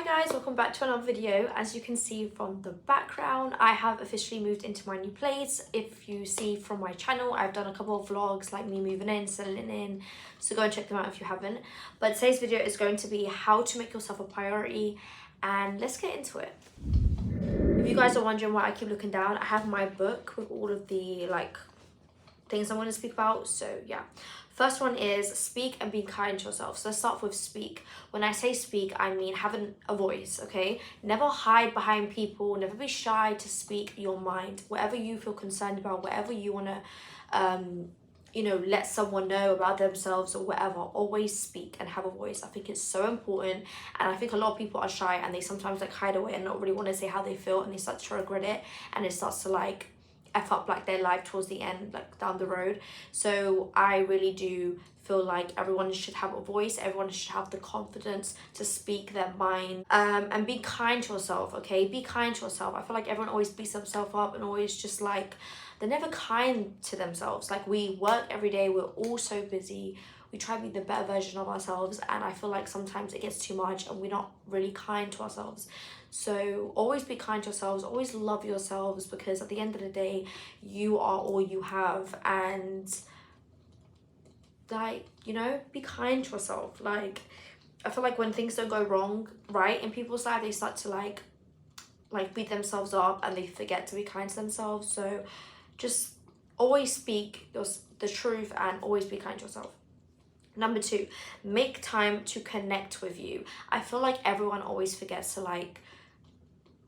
guys, welcome back to another video. As you can see from the background, I have officially moved into my new place. If you see from my channel, I've done a couple of vlogs like me moving in, settling in, so go and check them out if you haven't. But today's video is going to be how to make yourself a priority, and let's get into it. If you guys are wondering why I keep looking down, I have my book with all of the things I want to speak about. So yeah, first one is speak and be kind to yourself. So let's start with speak. When I say speak, I mean having a voice, okay? Never hide behind people, never be shy to speak your mind. Whatever you feel concerned about, whatever you want to let someone know about themselves or whatever, always speak and have a voice. I think it's so important, and I think a lot of people are shy and they sometimes hide away and not really want to say how they feel, and they start to regret it, and it starts to F up their life towards the end, down the road. So I really do feel like everyone should have a voice, everyone should have the confidence to speak their mind, and be kind to yourself, okay? Be kind to yourself. I feel like everyone always beats themselves up and always just they're never kind to themselves. We work every day, we're all so busy, we try to be the better version of ourselves, and I feel like sometimes it gets too much and we're not really kind to ourselves. So always be kind to yourselves, always love yourselves, because at the end of the day, you are all you have. And be kind to yourself. I feel like when things don't go wrong, right, in people's life, they start to beat themselves up and they forget to be kind to themselves. So just always speak the truth and always be kind to yourself. Number 2, make time to connect with you. I feel like everyone always forgets to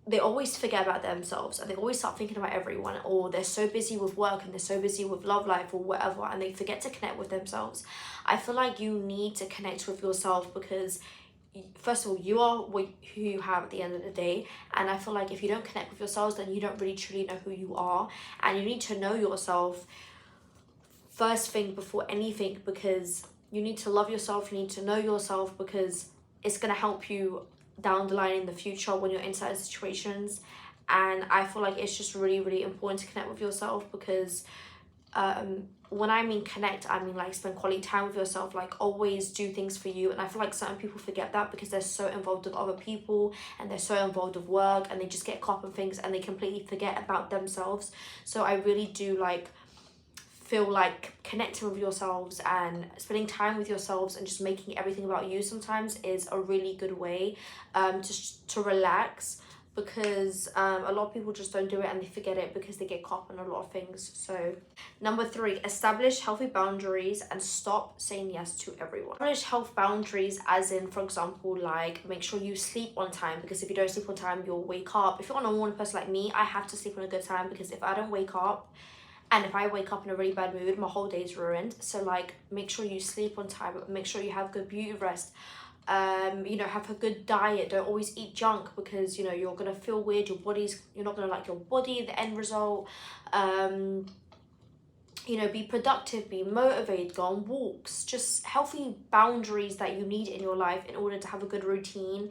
they always forget about themselves, and they always start thinking about everyone, or they're so busy with work and they're so busy with love life or whatever, and they forget to connect with themselves. I feel like you need to connect with yourself, because first of all, you are who you have at the end of the day. And I feel like if you don't connect with yourselves, then you don't really truly know who you are, and you need to know yourself first thing before anything, because you need to love yourself, you need to know yourself, because it's going to help you down the line in the future when you're in certain situations. And I feel like it's just really, really important to connect with yourself, because when I mean connect, I mean spend quality time with yourself, always do things for you. And I feel like certain people forget that because they're so involved with other people and they're so involved with work, and they just get caught up in things and they completely forget about themselves. So I really do feel like connecting with yourselves and spending time with yourselves and just making everything about you sometimes is a really good way to relax, because a lot of people just don't do it and they forget it because they get caught up in a lot of things. So number 3, establish healthy boundaries and stop saying yes to everyone. Establish health boundaries, as in, for example, make sure you sleep on time, because if you don't sleep on time, you'll wake up. If you're a normal person like me, I have to sleep on a good time, because if I don't wake up, and if I wake up in a really bad mood, my whole day is ruined. So make sure you sleep on time, make sure you have good beauty rest, have a good diet. Don't always eat junk, because you're gonna feel weird, you're not gonna like your body, the end result. Be productive, be motivated, go on walks, just healthy boundaries that you need in your life in order to have a good routine.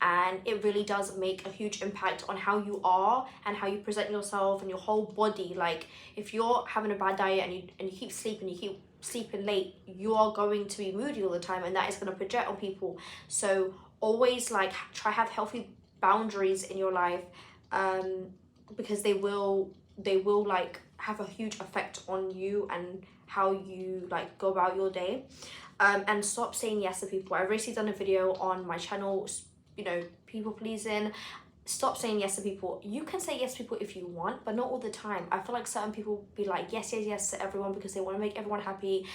And it really does make a huge impact on how you are and how you present yourself and your whole body. If you're having a bad diet and you keep sleeping late, you are going to be moody all the time, and that is going to project on people. So always try have healthy boundaries in your life, because they will have a huge effect on you and how you go about your day. And stop saying yes to people. I've recently done a video on my channel, people pleasing. Stop saying yes to people. You can say yes to people if you want, but not all the time. I feel like certain people be yes to everyone because they want to make everyone happy.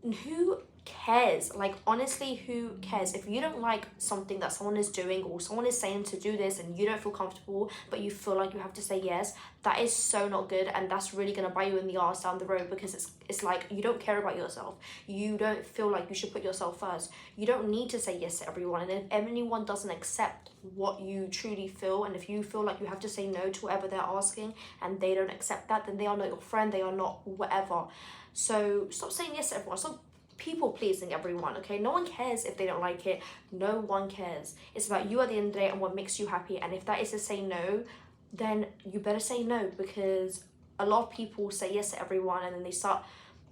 Who cares? Honestly, who cares? If you don't like something that someone is doing, or someone is saying to do this, and you don't feel comfortable but you feel like you have to say yes, that is so not good, and that's really gonna bite you in the arse down the road, because it's you don't care about yourself. You don't feel like you should put yourself first. You don't need to say yes to everyone, and if anyone doesn't accept what you truly feel, and if you feel like you have to say no to whatever they're asking and they don't accept that, then they are not your friend, they are not whatever. So stop saying yes to everyone. Stop people pleasing everyone, okay? No one cares if they don't like it. No one cares. It's about you at the end of the day and what makes you happy. And if that is to say no, then you better say no, because a lot of people say yes to everyone, and then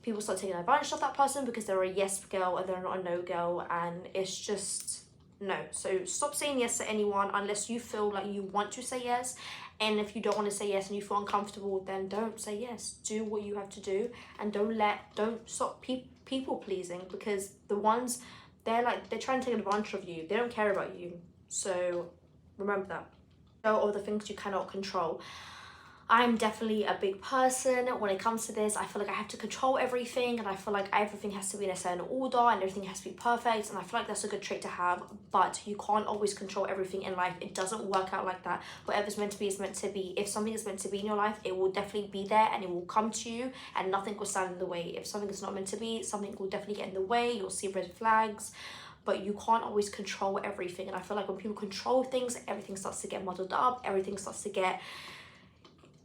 people start taking advantage of that person because they're a yes girl and they're not a no girl, and it's just No. So stop saying yes to anyone unless you feel like you want to say yes. And if you don't want to say yes and you feel uncomfortable, then don't say yes. Do what you have to do, and don't stop people pleasing, because the ones, they're trying to take advantage of you. They don't care about you. So remember that. All the things you cannot control. I'm definitely a big person when it comes to this. I feel like I have to control everything, and I feel like everything has to be in a certain order and everything has to be perfect, and I feel like that's a good trait to have, but you can't always control everything in life. It doesn't work out like that. Whatever's meant to be is meant to be. If something is meant to be in your life, it will definitely be there and it will come to you, and nothing will stand in the way. If something is not meant to be, something will definitely get in the way. You'll see red flags, but you can't always control everything. And I feel like when people control things, everything starts to get muddled up, everything starts to get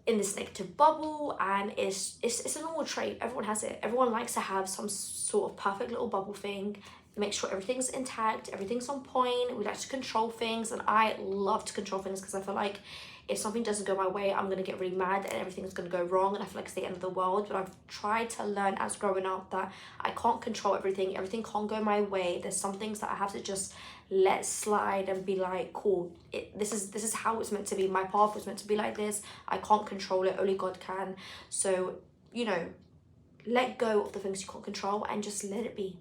in this negative bubble, and it's a normal trait. Everyone has it. Everyone likes to have some sort of perfect little bubble thing, make sure everything's intact, everything's on point. We like to control things, and I love to control things because I feel like if something doesn't go my way, I'm gonna get really mad and everything's gonna go wrong, and I feel like it's the end of the world. But I've tried to learn as growing up that I can't control everything. Everything can't go my way. There's some things that I have to just let slide and be like, cool, this is how it's meant to be. My path was meant to be like this. I can't control it, only God can. So, you know, let go of the things you can't control and just let it be.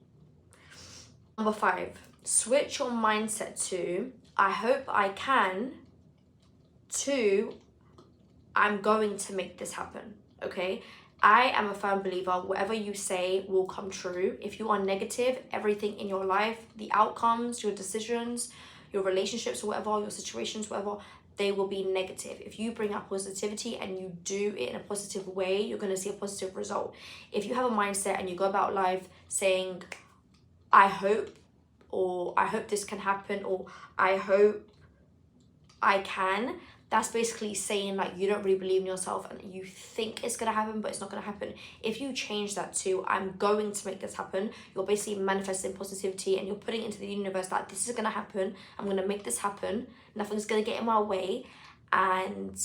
Number 5, switch your mindset to I hope I can to I'm going to make this happen. Okay, I am a firm believer, whatever you say will come true. If you are negative, everything in your life, the outcomes, your decisions, your relationships, whatever, your situations, whatever, they will be negative. If you bring up positivity and you do it in a positive way, you're going to see a positive result. If you have a mindset and you go about life saying, I hope, or I hope this can happen, or I hope I can, that's basically saying like you don't really believe in yourself and you think it's gonna happen, but it's not gonna happen. If you change that to I'm going to make this happen, you're basically manifesting positivity, and you're putting into the universe that this is gonna happen, I'm gonna make this happen, nothing's gonna get in my way. And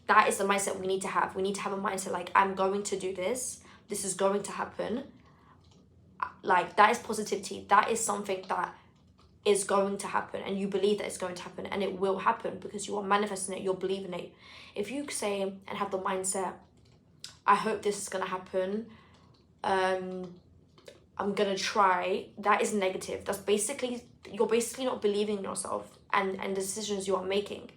that is the mindset we need to have. We need to have a mindset like I'm going to do this, this is going to happen. Like that is positivity. That is something that is going to happen, and you believe that it's going to happen, and it will happen because you are manifesting it, you're believing it. If you say and have the mindset, I hope this is going to happen, I'm going to try, that is negative. That's basically, you're basically not believing in yourself and the decisions you are making.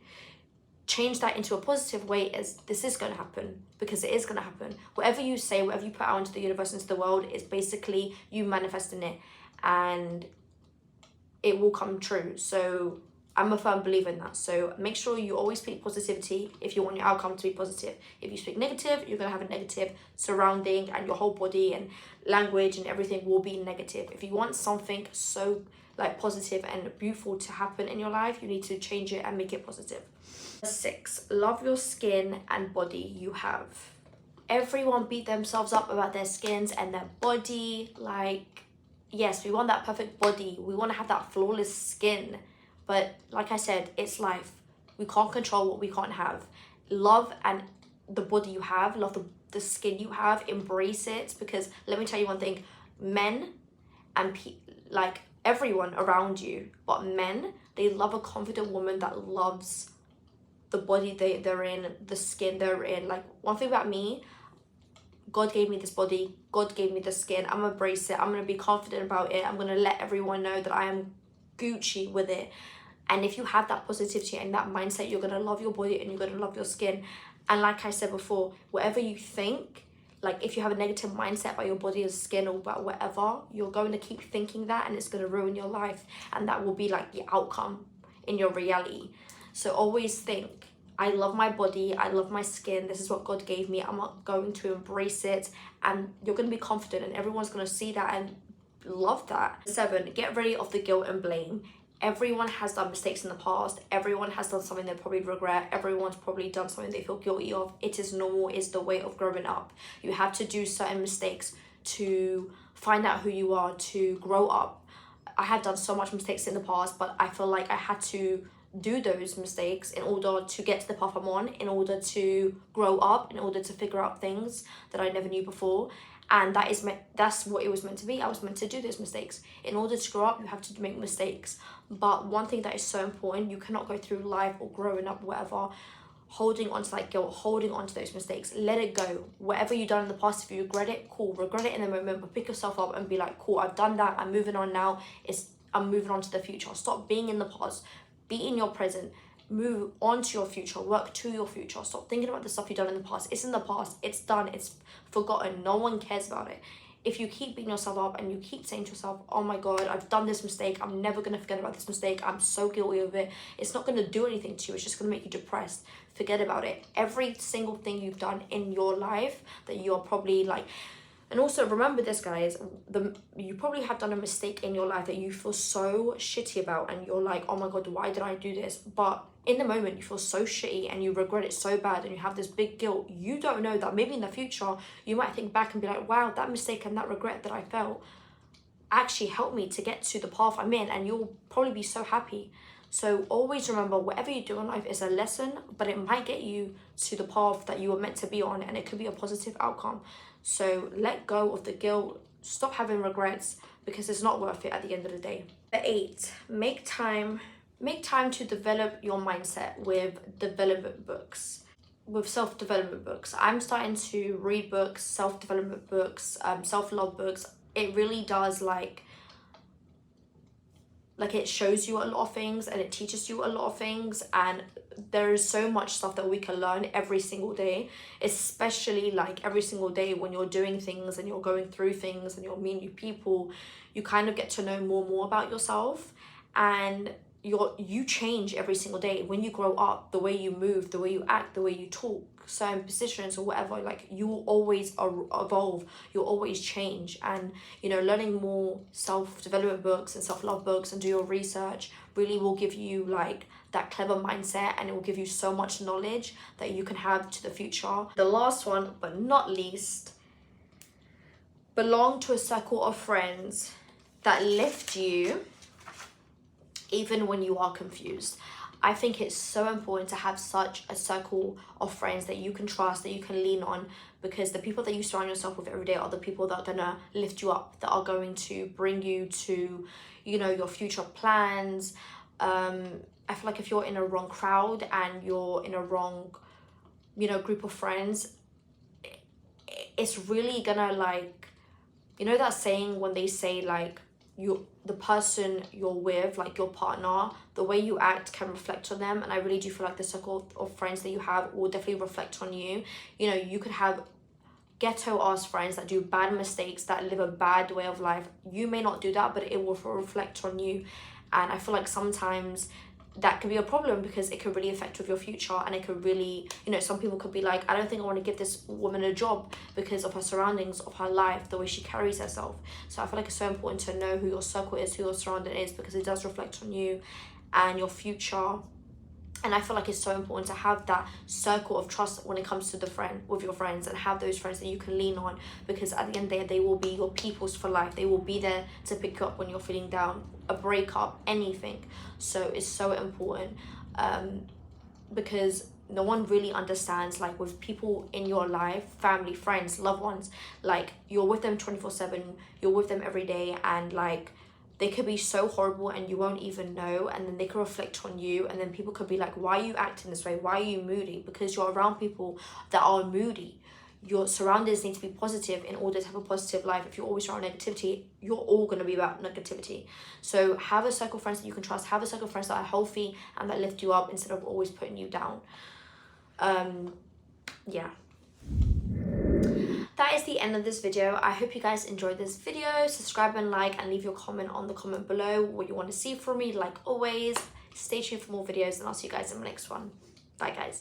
Change that into a positive way as this is going to happen, because it is going to happen. Whatever you say, whatever you put out into the universe, into the world, is basically you manifesting it, and it will come true. So I'm a firm believer in that. So make sure you always speak positivity if you want your outcome to be positive. If you speak negative, you're going to have a negative surrounding, and your whole body and language and everything will be negative. If you want something so like positive and beautiful to happen in your life, you need to change it and make it positive. 6, love your skin and body you have. Everyone beat themselves up about their skins and their body. Like, yes, we want that perfect body. We want to have that flawless skin. But like I said, it's life. We can't control what we can't have. Love and the body you have, love the skin you have, embrace it. Because let me tell you one thing, men and like everyone around you, but men, they love a confident woman that loves the body they're in, the skin they're in. Like, one thing about me, God gave me this body, God gave me the skin, I'm gonna embrace it, I'm gonna be confident about it, I'm gonna let everyone know that I am Gucci with it. And if you have that positivity and that mindset, you're gonna love your body and you're gonna love your skin. And like I said before, whatever you think, like if you have a negative mindset about your body or skin or about whatever, you're going to keep thinking that, and it's gonna ruin your life, and that will be like the outcome in your reality. So always think, I love my body, I love my skin, this is what God gave me, I'm not going to embrace it. And you're going to be confident, and everyone's going to see that and love that. 7, get rid of the guilt and blame. Everyone has done mistakes in the past. Everyone has done something they probably regret. Everyone's probably done something they feel guilty of. It is normal, it's the way of growing up. You have to do certain mistakes to find out who you are, to grow up. I have done so much mistakes in the past, but I feel like I had to do those mistakes in order to get to the path I'm on, in order to grow up, in order to figure out things that I never knew before. and that's what it was meant to be. I was meant to do those mistakes. In order to grow up, you have to make mistakes. But one thing that is so important, you cannot go through life or growing up, whatever, holding on to that guilt, holding on to those mistakes. Let it go. Whatever you've done in the past, if you regret it, cool, regret it in the moment, but pick yourself up and be like, cool, I've done that, I'm moving on now. I'm moving on to the future. Stop being in the past, be in your present, move on to your future, work to your future. Stop thinking about the stuff you've done in the past. It's in the past, it's done, it's forgotten, no one cares about it. If you keep beating yourself up and you keep saying to yourself, oh my God, I've done this mistake, I'm never going to forget about this mistake, I'm so guilty of it, it's not going to do anything to you, it's just going to make you depressed. Forget about it. Every single thing you've done in your life that you're probably like, and also remember this, guys, you probably have done a mistake in your life that you feel so shitty about, and you're like, oh my God, why did I do this? But in the moment you feel so shitty and you regret it so bad and you have this big guilt. You don't know that maybe in the future you might think back and be like, wow, that mistake and that regret that I felt actually helped me to get to the path I'm in, and you'll probably be so happy. So always remember, whatever you do in life is a lesson, but it might get you to the path that you were meant to be on, and it could be a positive outcome. So let go of the guilt, stop having regrets, because it's not worth it at the end of the day. Number 8, make time to develop your mindset with development books, with self-development books. I'm starting to read books, self-development books, self-love books. It really does like it shows you a lot of things and it teaches you a lot of things, and there's so much stuff that we can learn every single day, especially like every single day when you're doing things and you're going through things and you're meeting new people. You kind of get to know more about yourself, and you change every single day. When you grow up, the way you move, the way you act, the way you talk, certain positions or whatever, like you will always evolve, you'll always change. And you know, learning more self-development books and self-love books and do your research really will give you like that clever mindset, and it will give you so much knowledge that you can have to the future. The last one but not least, belong to a circle of friends that lift you even when you are confused. I think it's so important to have such a circle of friends that you can trust, that you can lean on, because the people that you surround yourself with every day are the people that are gonna lift you up, that are going to bring you to, you know, your future plans. I feel like if you're in a wrong crowd and you're in a wrong, you know, group of friends, it's really gonna like, you know that saying when they say like, the person you're with, like your partner, the way you act can reflect on them. And I really do feel like the circle of friends that you have will definitely reflect on you. You know, you could have ghetto ass friends that do bad mistakes, that live a bad way of life. You may not do that, but it will reflect on you. And I feel like sometimes that could be a problem, because it could really affect with your future, and it could really, you know, some people could be like, I don't think I want to give this woman a job because of her surroundings, of her life, the way she carries herself. So I feel like it's so important to know who your circle is, who your surrounding is, because it does reflect on you and your future. And I feel like it's so important to have that circle of trust when it comes to with your friends, and have those friends that you can lean on, because at the end of the day, they will be your peoples for life. They will be there to pick you up when you're feeling down, a breakup, anything. So it's so important, because no one really understands, like with people in your life, family, friends, loved ones, like you're with them 24/7, you're with them every day, and like they could be so horrible and you won't even know, and then they could reflect on you, and then people could be like, why are you acting this way? Why are you moody? Because you're around people that are moody. Your surroundings need to be positive in order to have a positive life. If you're always around negativity, you're all going to be about negativity. So have a circle of friends that you can trust, have a circle of friends that are healthy and that lift you up instead of always putting you down. Yeah. That is the end of this video. I hope you guys enjoyed this video. Subscribe and like, and leave your comment on the comment below what you want to see from me. Like always, stay tuned for more videos, and I'll see you guys in the next one. Bye guys.